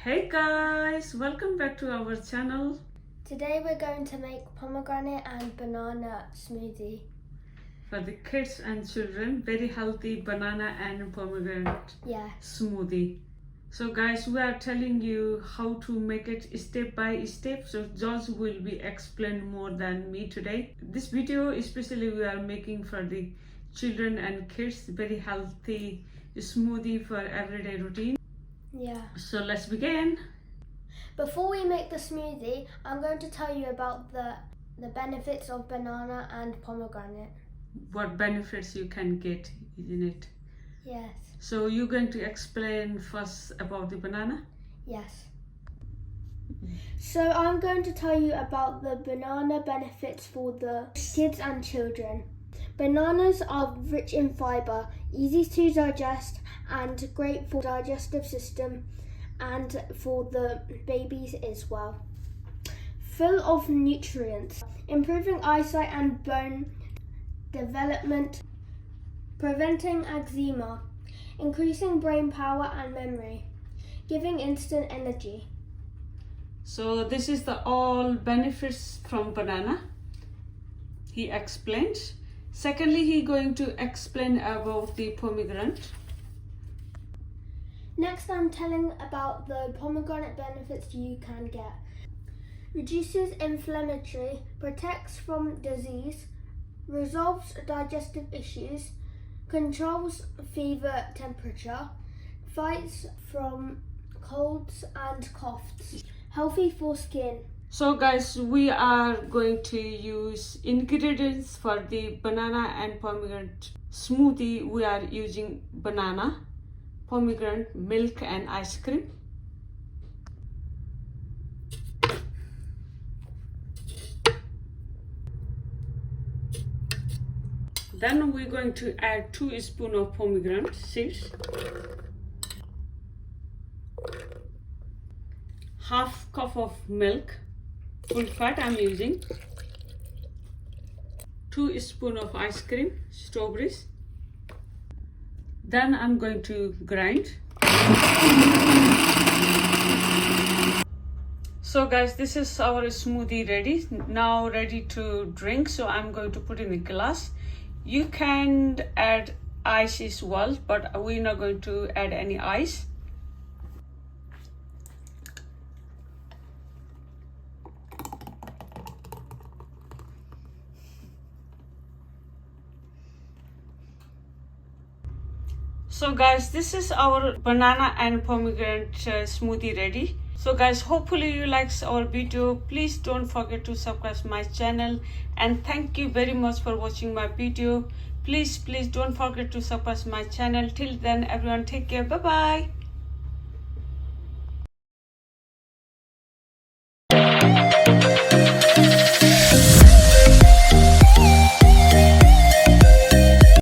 Hey guys, welcome back to our channel. Today we're going to make pomegranate and banana smoothie. For the kids and children, very healthy banana and pomegranate smoothie. So guys, we are telling you how to make it step by step. So George will be explain more than me today. This video especially we are making for the children and kids, very healthy smoothie for everyday routine. So let's begin. Before we make the smoothie, I'm going to tell you about the benefits of banana and pomegranate. What benefits you can get, isn't it? Yes. So you're going to explain first about the banana? Yes. So I'm going to tell you about the banana benefits for the kids and children. Bananas are rich in fiber, easy to digest and great for digestive system and for the babies as well. Full of nutrients, improving eyesight and bone development, preventing eczema, increasing brain power and memory, giving instant energy. So this is the all benefits from banana. He explains. Secondly, he going to explain about the pomegranate. Next, I'm telling about the pomegranate benefits you can get. Reduces inflammatory, protects from disease, resolves digestive issues, controls fever temperature, fights from colds and coughs, healthy for skin. So guys, we are going to use ingredients for the banana and pomegranate smoothie. We are using banana, pomegranate, milk and ice cream. Then we're going to add 2 spoons of pomegranate seeds, half cup of milk, full fat I'm using, 2 spoons of ice cream, strawberries. Then I'm going to grind. So guys, this is our smoothie ready. Now ready to drink. So I'm going to put in a glass. You can add ice as well, but we're not going to add any ice. So guys, this is our banana and pomegranate smoothie ready. So guys, hopefully you like our video. Please don't forget to subscribe my channel, and thank you very much for watching my video. Please don't forget to subscribe my channel. Till then, everyone take care. Bye bye.